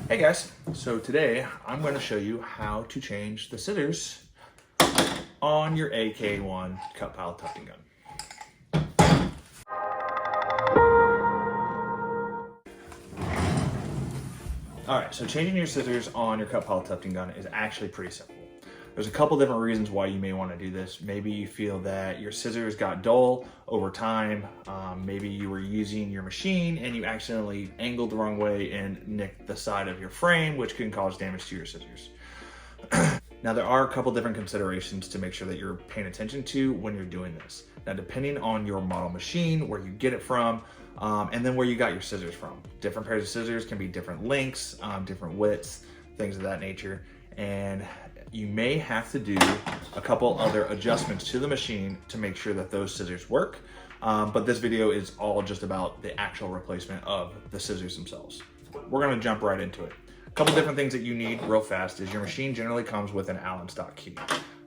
Hey guys, so today I'm going to show you how to change the scissors on your AK-1 cut pile tufting gun. Alright, so changing your scissors on your cut pile tufting gun is actually pretty simple. There's a couple different reasons why you may want to do this. Maybe you feel that your scissors got dull over time. Maybe you were using your machine and you accidentally angled the wrong way and nicked the side of your frame, which can cause damage to your scissors. Now, there are a couple different considerations to make sure that you're paying attention to when you're doing this. Now, depending on your model machine, where you get it from, and then where you got your scissors from. Different pairs of scissors can be different lengths, different widths, things of that nature. And you may have to do a couple other adjustments to the machine to make sure that those scissors work. But this video is all just about the actual replacement of the scissors themselves. We're gonna jump right into it. A couple different things that you need real fast is your machine generally comes with an Allen stock key.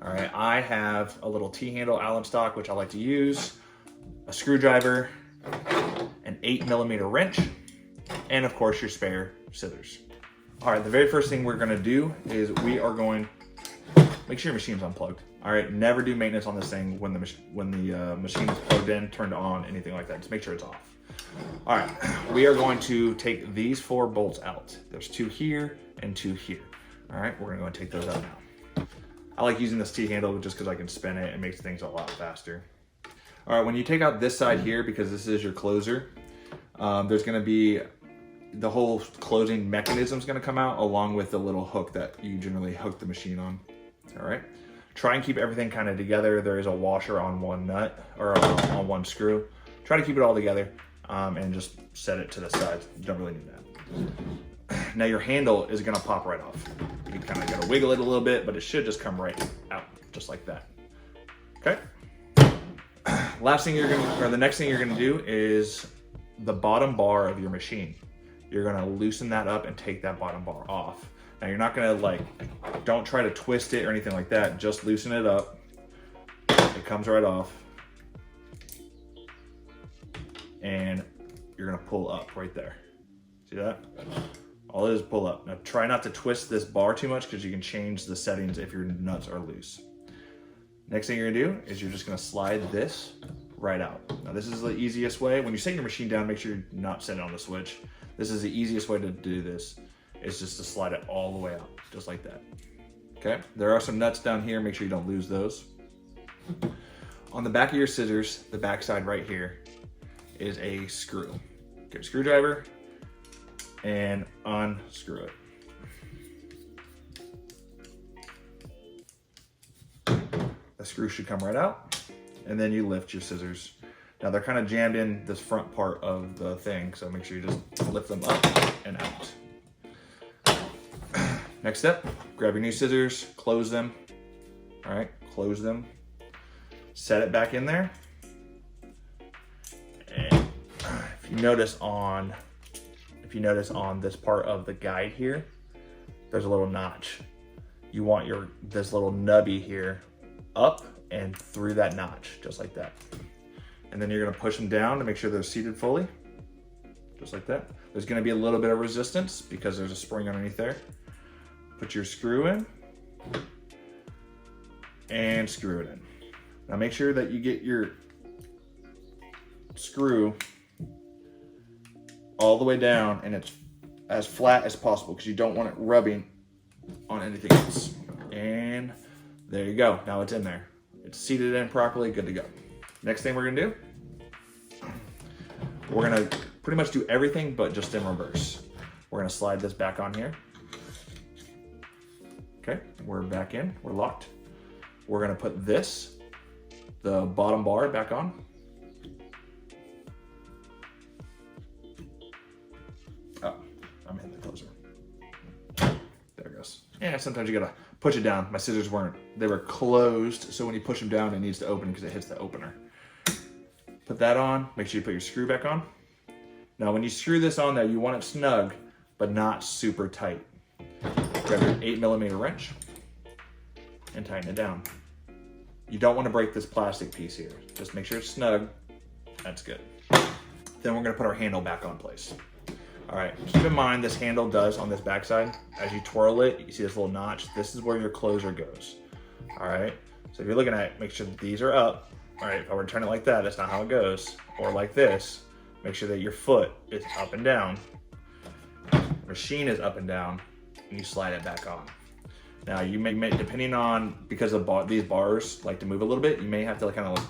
All right, I have a little T-handle Allen stock, which I like to use, a screwdriver, an 8mm wrench, and of course your spare scissors. All right, the very first thing we're gonna do is we are going make sure your machine's unplugged. All right, never do maintenance on this thing when the machine is plugged in, turned on, anything like that. Just make sure it's off. All right, we are going to take these 4 bolts out. There's 2 here and 2 here. All right, we're gonna go and take those out now. I like using this T-handle just because I can spin it. It makes things a lot faster. All right, when you take out this side here, because this is your closer, there's gonna be the whole closing mechanism is gonna come out along with the little hook that you generally hook the machine on. All right, try and keep everything kind of together. There is a washer on one nut or on one screw. Try to keep it all together and just set it to the side. You don't really need that. Now your handle is gonna pop right off. You kind of gotta wiggle it a little bit, but it should just come right out, just like that. Okay. Last thing the next thing you're gonna do is the bottom bar of your machine. You're gonna loosen that up and take that bottom bar off. Now you're not gonna don't try to twist it or anything like that. Just loosen it up. It comes right off. And you're gonna pull up right there. See that? All it is pull up. Now try not to twist this bar too much because you can change the settings if your nuts are loose. Next thing you're gonna do is you're just gonna slide this right out. Now this is the easiest way. When you set your machine down, make sure you're not setting on the switch. This is the easiest way to do this. It's just to slide it all the way out, just like that. Okay, there are some nuts down here. Make sure you don't lose those. On the back of your scissors, the back side right here is a screw. Get a screwdriver and unscrew it. The screw should come right out, and then you lift your scissors. Now they're kind of jammed in this front part of the thing, so make sure you just lift them up and out. Next step, grab your new scissors, close them. All right, close them. Set it back in there. And if you notice on this part of the guide here, there's a little notch. You want this little nubby here up and through that notch, just like that. And then you're gonna push them down to make sure they're seated fully, just like that. There's gonna be a little bit of resistance because there's a spring underneath there. Put your screw in and screw it in. Now make sure that you get your screw all the way down and it's as flat as possible because you don't want it rubbing on anything else. And there you go, now it's in there. It's seated in properly, good to go. Next thing we're gonna do, we're gonna pretty much do everything but just in reverse. We're gonna slide this back on here. Okay, we're back in, we're locked. We're gonna put the bottom bar back on. Oh, I'm hitting the closer. There it goes. Yeah, sometimes you gotta push it down. My scissors they were closed, so when you push them down, it needs to open because it hits the opener. Put that on, make sure you put your screw back on. Now when you screw this on there, you want it snug, but not super tight. Grab your 8mm wrench and tighten it down. You don't want to break this plastic piece here. Just make sure it's snug. That's good. Then we're gonna put our handle back on place. All right, keep in mind this handle does on this backside, as you twirl it, you see this little notch, this is where your closer goes. All right, so if you're looking at it, make sure that these are up. All right, if I were to turn it like that, that's not how it goes. Or like this, make sure that your foot is up and down. Machine is up and down, and you slide it back on. Now you may depending on, because of these bars like to move a little bit, you may have to like kind of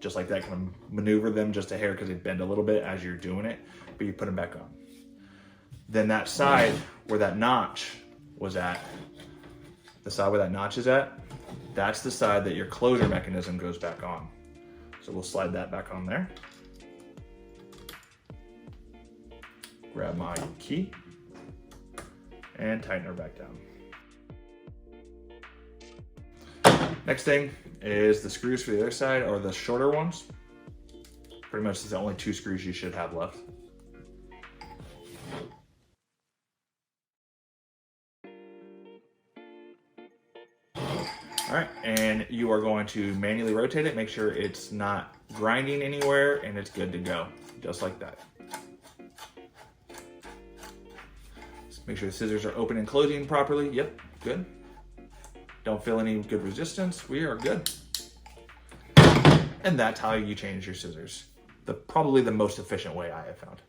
just like that, kind of maneuver them just a hair because they bend a little bit as you're doing it, but you put them back on. Then that side where that notch was at, the side where that notch is at, that's the side that your closer mechanism goes back on. So we'll slide that back on there. Grab my key and tighten her back down. Next thing is the screws for the other side, or the shorter ones. Pretty much it's the only 2 screws you should have left. All right, and you are going to manually rotate it, make sure it's not grinding anywhere, and it's good to go, just like that. Just make sure the scissors are open and closing properly. Yep, good. Don't feel any good resistance. We are good. And that's how you change your scissors. Probably the most efficient way I have found.